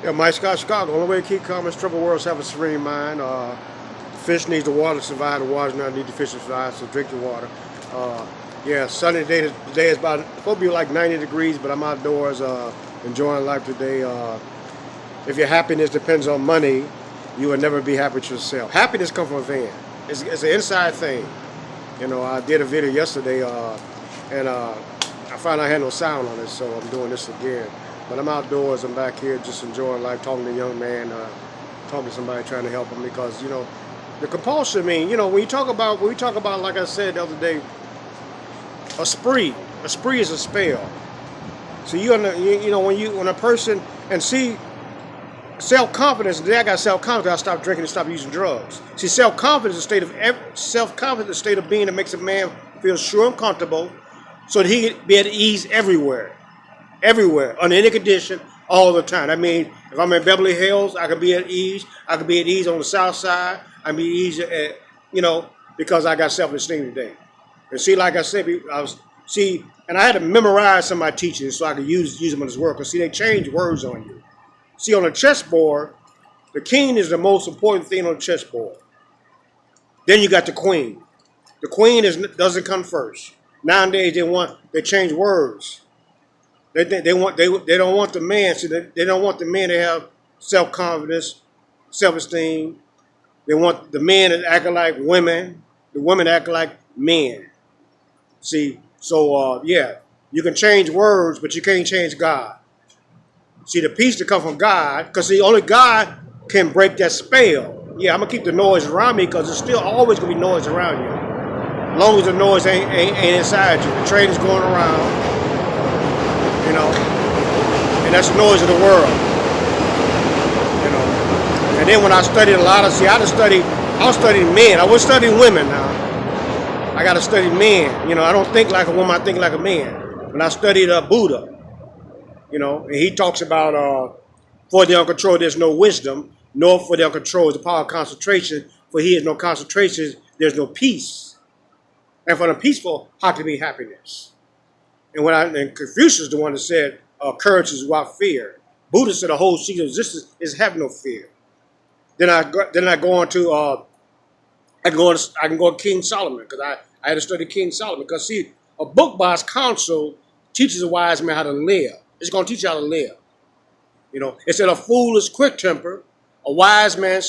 Yeah, Mike Scott, Chicago. Only way to keep calm is troubled worlds have a serene mind. Fish needs the water to survive. The water does not need the fish to survive, so drink your water. Uh, yeah, sunny day. Today is about supposed to be like 90 degrees, but I'm outdoors enjoying life today. If your happiness depends on money, you will never be happy with yourself. Happiness comes from within. It's an inside thing. You know, I did a video yesterday, and I found I had no sound on it, so I'm doing this again. But I'm outdoors. I'm back here just enjoying life, talking to a young man, talking to somebody, trying to help him because the compulsion. I mean, when we talk about, like I said the other day, a spree. A spree is a spell. So when a person and see self-confidence. Today I got self-confidence. I stopped drinking and stopped using drugs. See, self-confidence is a state of self-confidence, a state of being that makes a man feel sure and comfortable, so that he can be at ease everywhere, under any condition, all the time. I mean, if I'm in Beverly Hills, I can be at ease. I can be at ease on the South Side. I can be easy at, because I got self-esteem today. And see, like I said, and I had to memorize some of my teachings so I could use them in this work. Because see, they change words on you. See, on the chessboard, the king is the most important thing on the chessboard. Then you got the queen. The queen doesn't come first. Nowadays they change words. They don't want the man. See, they don't want the man to have self-confidence, self-esteem. They want the men to act like women, the women to act like men. See, so you can change words, but you can't change God. See, the peace that comes from God, because see, only God can break that spell. Yeah, I'm gonna keep the noise around me because there's still always gonna be noise around you. As long as the noise ain't inside you. The train is going around, and that's the noise of the world. And then when I studied a lot of, I was studying men. I was studying women now. I got to study men. I don't think like a woman, I think like a man. When I studied Buddha, and he talks about for the uncontrolled there's no wisdom, nor for the uncontrolled is the power of concentration. For he is no concentration, there's no peace. And for the peaceful, how can be happiness? And Confucius is the one that said courage is without fear. Buddha said the whole seat of existence is have no fear. Then I go on to I can go to King Solomon because I had to study King Solomon because see, a book by its counsel teaches a wise man how to live. It's going to teach you how to live. It said a fool is quick temper. A wise man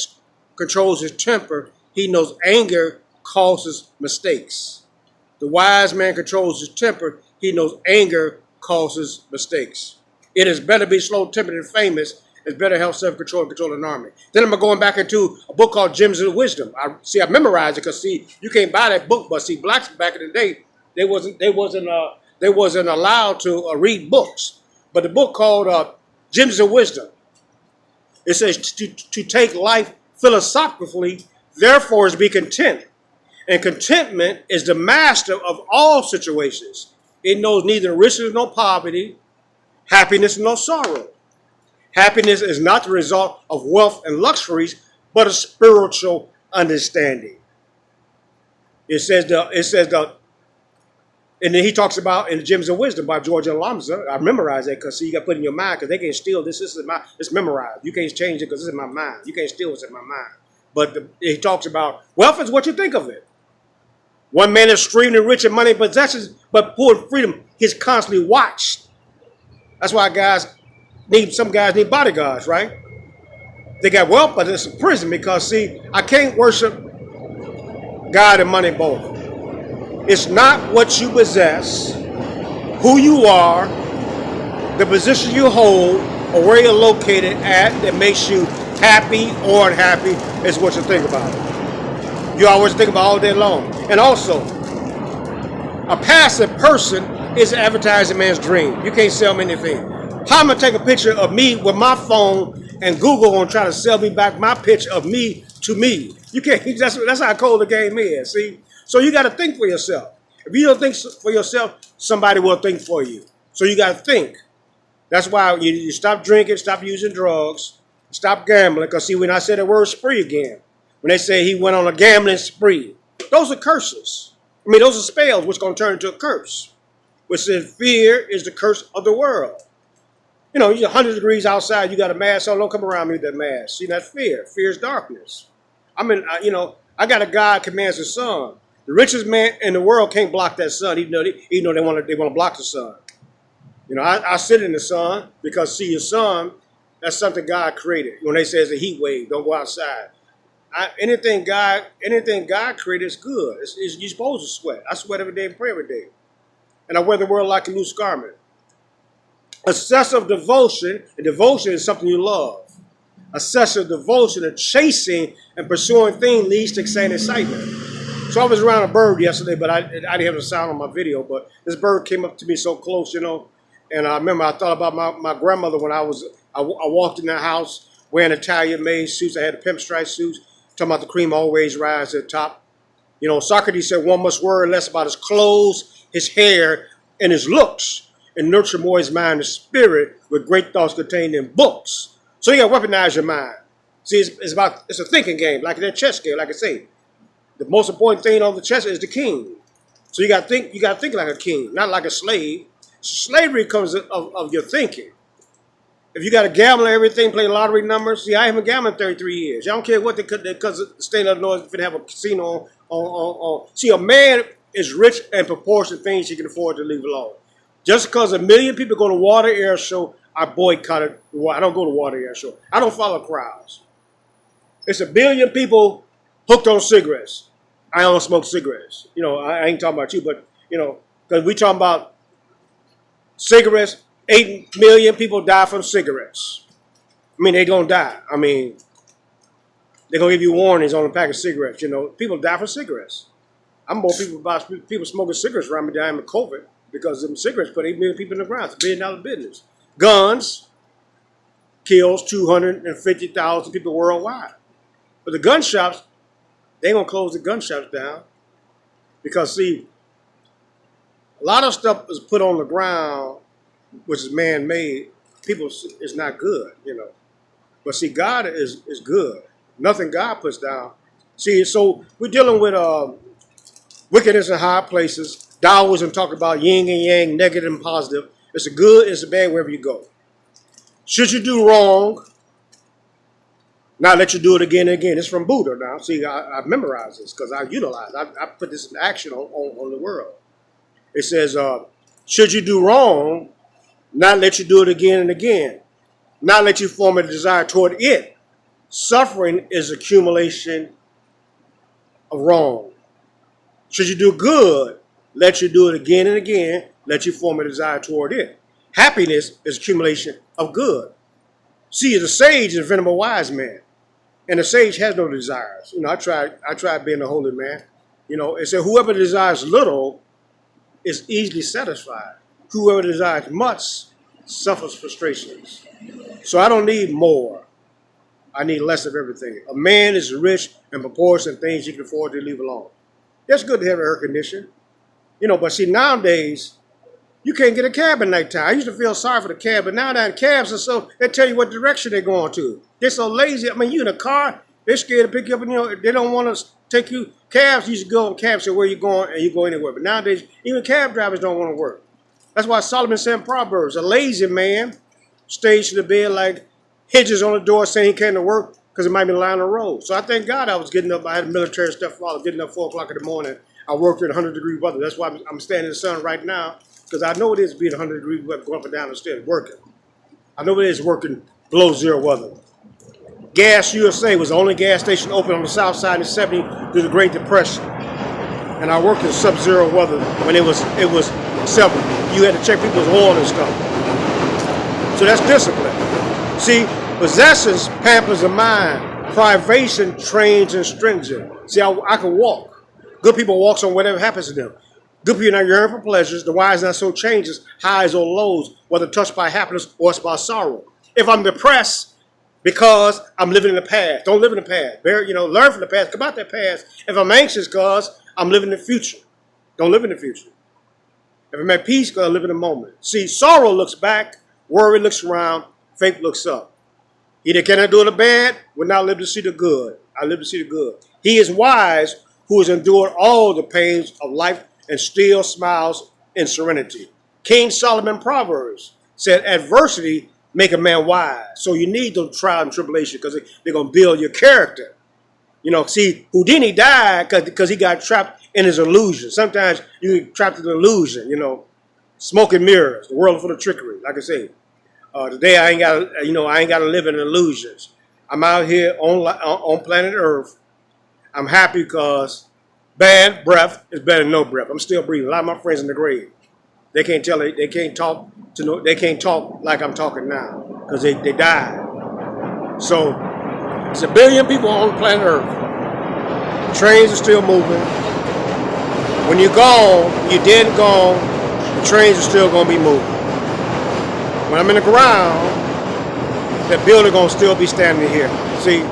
controls his temper. He knows anger causes mistakes. The wise man controls his temper. He knows anger causes mistakes. It is better to be slow-tempered and famous. It's better to have self-control and control an army. Then I'm going back into a book called Gems of Wisdom. I memorized it because you can't buy that book. But see, blacks back in the day, they wasn't allowed to read books. But the book called Gems of Wisdom, it says to take life philosophically, therefore is be content. And contentment is the master of all situations. It knows neither riches nor poverty, happiness nor sorrow. Happiness is not the result of wealth and luxuries, but a spiritual understanding. And then he talks about in the Gems of Wisdom by George Alonzo. I memorized that because you got to put it in your mind because they can't steal this. It's memorized. You can't change it because this is my mind. You can't steal what's in my mind. But he talks about wealth is what you think of it. One man is extremely rich in money and possessions, but poor in freedom. He's constantly watched. That's why some guys need bodyguards, right? They got wealth, but it's a prison because, see, I can't worship God and money both. It's not what you possess, who you are, the position you hold, or where you're located at that makes you happy or unhappy is what you think about it. You always think about all day long. And also, a passive person is an advertising man's dream. You can't sell me anything. How am I going to take a picture of me with my phone and Google going to try to sell me back my picture of me to me? You can't. That's how cold the game is, see? So you got to think for yourself. If you don't think for yourself, somebody will think for you. So you got to think. That's why you stop drinking, stop using drugs, stop gambling. Because see, when I said the word spree again, when they say he went on a gambling spree, those are curses. Those are spells which are going to turn into a curse. Which says fear is the curse of the world. You know, you're 100 degrees outside, you got a mask on, don't come around me with that mask. See, that's fear. Fear is darkness. You know, I got a God commands the sun. The richest man in the world can't block that sun, even though they want to block the sun. You know, I sit in the sun because, see, your sun, that's something God created. When they say it's a heat wave, don't go outside. Anything God created is good. You're supposed to sweat. I sweat every day and pray every day. And I wear the world like a loose garment. Excessive devotion, and devotion is something you love. Excessive devotion and chasing and pursuing things leads to excitement. So I was around a bird yesterday, but I didn't have the sound on my video, but this bird came up to me so close, you know, and I remember I thought about my grandmother when I walked in the house wearing Italian-made suits. I had the pinstripe suits, talking about the cream always rise to the top. You know, Socrates said one must worry less about his clothes, his hair, and his looks, and nurture more his mind and spirit with great thoughts contained in books. So you got to weaponize your mind. See, it's a thinking game, like that chess game, like I say. The most important thing on the chess is the king. So you got to think like a king, not like a slave. Slavery comes of your thinking. If you got to gamble everything, play lottery numbers, see, I haven't gambled in 33 years. I don't care what because the state of Illinois is going to have a casino on. See, a man is rich in proportion to things he can afford to leave alone. Just because 1 million people go to water air show, I boycotted. I don't go to water air show. I don't follow crowds. It's 1 billion people hooked on cigarettes. I don't smoke cigarettes. You know, I ain't talking about you, but, you know, because we talking about cigarettes, 8 million people die from cigarettes. I mean, they going to die. I mean, they're going to give you warnings on a pack of cigarettes. You know, people die from cigarettes. I'm more people smoking cigarettes around me dying with COVID because them cigarettes put 8 million people in the ground. It's $1 billion business. Guns kills 250,000 people worldwide. But the gun shops, they ain't going to close the gun shops down because, see, a lot of stuff is put on the ground, which is man-made. People, it's not good, you know. But, see, God is good. Nothing God puts down. See, so we're dealing with wickedness in high places. Taoism talk about yin and yang, negative and positive. It's a good, it's a bad wherever you go. Should you do wrong, not let you do it again and again. It's from Buddha now. See, I've memorized this because I utilize it. I put this in action on the world. It says, should you do wrong, not let you do it again and again. Not let you form a desire toward it. Suffering is accumulation of wrong. Should you do good, let you do it again and again, let you form a desire toward it. Happiness is accumulation of good. See, the sage is a venerable wise man. And the sage has no desires. You know, I tried being a holy man. You know, it said whoever desires little is easily satisfied. Whoever desires much suffers frustrations. So I don't need more. I need less of everything. A man is rich in proportion to things he can afford to leave alone. That's good to have air conditioning. You know, but see, nowadays, you can't get a cab at nighttime. I used to feel sorry for the cab, but now that cabs are so, they tell you what direction they're going to. They're so lazy. I mean, you in a car, they're scared to pick you up, and you know, they don't want to take you. Cabs used to go on cabs, say where you going, and you go anywhere. But nowadays, even cab drivers don't want to work. That's why Solomon said in Proverbs, a lazy man stays to the bed like hinges on the door saying he came to work because it might be lying on the road. So I thank God I was getting up. I had military stuff. I was getting up 4 o'clock in the morning. I worked in 100-degree weather. That's why I'm standing in the sun right now, because I know it is being 100-degree weather, going up and down the stairs, working. I know it is working below zero weather. Gas USA was the only gas station open on the south side in the 70s through the Great Depression. And I worked in sub-zero weather when it was several. You had to check people's oil and stuff. So that's discipline. See, possessions pampers the mind. Privation trains and stringent. See, I can walk. Good people walks on whatever happens to them. Good people not yearn for pleasures. The wise not so changes, highs or lows, whether touched by happiness or it's by sorrow. If I'm depressed because I'm living in the past, don't live in the past. Learn from the past. Come out that past. If I'm anxious because I'm living in the future, don't live in the future. If I'm at peace, because I live in the moment. See, sorrow looks back, worry looks around, faith looks up. He that cannot do the bad will not live to see the good. I live to see the good. He is wise who has endured all the pains of life and still smiles in serenity. King Solomon Proverbs said, adversity make a man wise. So you need those trials and tribulations because they're going to build your character. You know, see, Houdini died because he got trapped in his illusion. Sometimes you get trapped in an illusion, you know, smoke and mirrors, the world full of trickery. Like I say, today I ain't got to live in illusions. I'm out here on planet Earth. I'm happy because bad breath is better than no breath. I'm still breathing. A lot of my friends in the grave, they can't tell it. They can't talk they can't talk like I'm talking now because they died. So it's 1 billion people on planet Earth. Trains are still moving. When you're gone, you're dead and gone. The trains are still gonna be moving. When I'm in the ground, that building gonna still be standing here. See.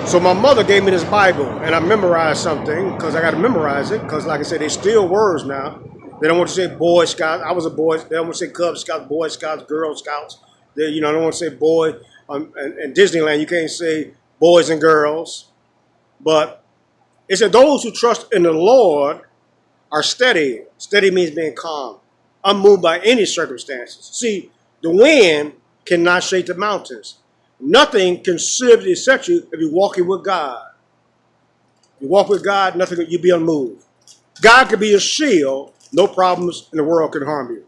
So my mother gave me this Bible, and I memorized something because I got to memorize it. Because, like I said, they still words now. They don't want to say Boy Scouts. I was a boy. They don't want to say Cub Scouts, Boy Scouts, Girl Scouts. They, you know, don't want to say boy. In Disneyland, you can't say boys and girls. But it said those who trust in the Lord are steady. Steady means being calm, unmoved by any circumstances. See, the wind cannot shake the mountains. Nothing can seriously set you if you're walking with God. You walk with God, nothing, you be unmoved. God can be a shield. No problems in the world can harm you.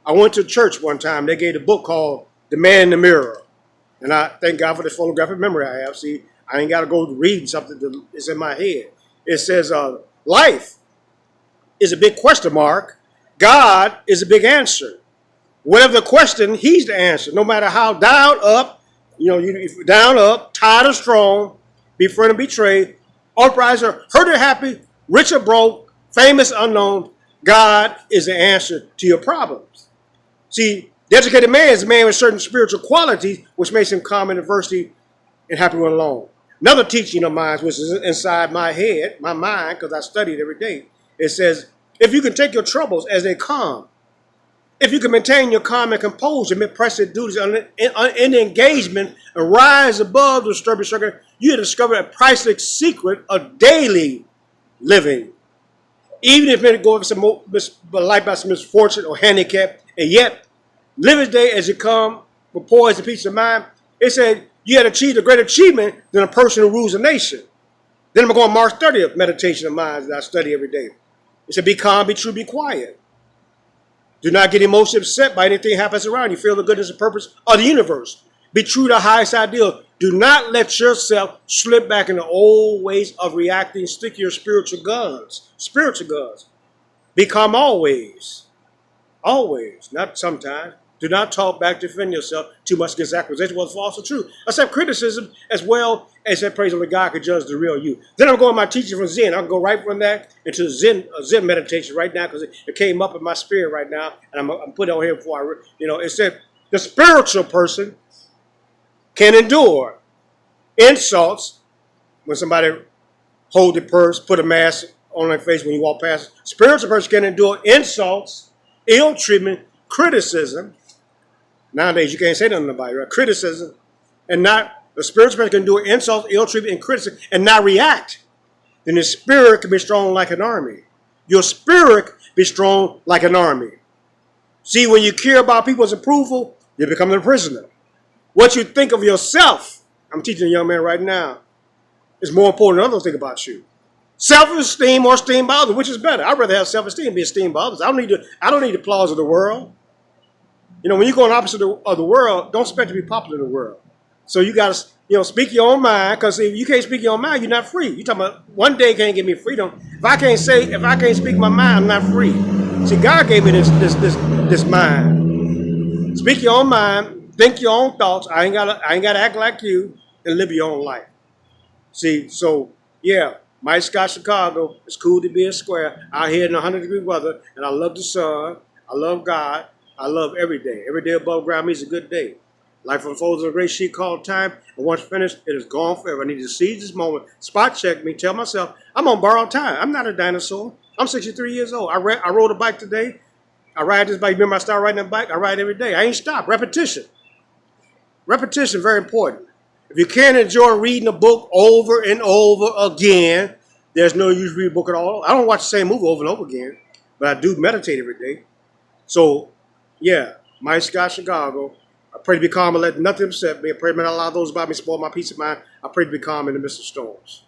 I went to church one time. They gave a book called The Man in the Mirror. And I thank God for this photographic memory I have. See, I ain't got to go reading something that's in my head. It says, life is a big question mark. God is a big answer. Whatever the question, he's the answer. No matter how down, up, you know, if you're down, up, tired or strong, be friend or betray, upright or hurt or happy, rich or broke, famous, unknown, God is the answer to your problems. See, the educated man is a man with certain spiritual qualities, which makes him calm in adversity and happy when alone. Another teaching of mine, which is inside my head, my mind, because I study it every day, it says, if you can take your troubles as they come, if you can maintain your calm and composure amid pressing duties in engagement and rise above the disturbing circuit, you discover a priceless secret of daily living. Even if it goes some life by some misfortune or handicap, and yet live each day as you come with poise and peace of mind. It said you had achieved a greater achievement than a person who rules a nation. Then I'm going to March 30th, meditation of mind that I study every day. It said be calm, be true, be quiet. Do not get emotionally upset by anything that happens around you. Feel the goodness and purpose of the universe. Be true to the highest ideal. Do not let yourself slip back into old ways of reacting. Stick to your spiritual guns. Spiritual guns. Be calm always. Always. Not sometimes. Do not talk back to defend yourself too much against accusation, what's false or true. Accept criticism as well as that praise only God can judge the real you. Then I'm going to my teaching from Zen. I'll go right from that into Zen meditation right now because it came up in my spirit right now. And I'm putting it on here before it said the spiritual person can endure insults when somebody hold the purse, put a mask on their face when you walk past. Spiritual person can endure insults, ill treatment, criticism. Nowadays, you can't say nothing about it, right? Criticism, and not, the spiritual person can do insults, ill treatment, and criticism, and not react. Then the spirit can be strong like an army. Your spirit be strong like an army. See, when you care about people's approval, you become a prisoner. What you think of yourself, I'm teaching a young man right now, is more important than others think about you. Self-esteem or esteem by others, which is better? I'd rather have self-esteem than be esteemed by others. I don't need the applause of the world. You know, when you go in the opposite of the world, don't expect to be popular in the world. So you got to, speak your own mind, because if you can't speak your own mind, you're not free. You're talking about one day can't give me freedom. If I can't speak my mind, I'm not free. See, God gave me this mind. Speak your own mind, think your own thoughts. I ain't gotta act like you, and live your own life. See, so yeah, Mike Scott, Chicago. It's cool to be in square out here in 100-degree weather, and I love the sun. I love God. I love every day. Every day above ground means a good day. Life unfolds on a great sheet called time, and once finished, it is gone forever. I need to seize this moment, spot check me, tell myself, I'm on borrowed time. I'm not a dinosaur. I'm 63 years old. I rode a bike today. I ride this bike. Remember, I started riding a bike. I ride every day. I ain't stopped. Repetition. Repetition, very important. If you can't enjoy reading a book over and over again, there's no use reading a book at all. I don't watch the same movie over and over again, but I do meditate every day. So, yeah, Mike Scott, Chicago. I pray to be calm and let nothing upset me. I pray to not allow those about me spoil my peace of mind. I pray to be calm in the midst of storms.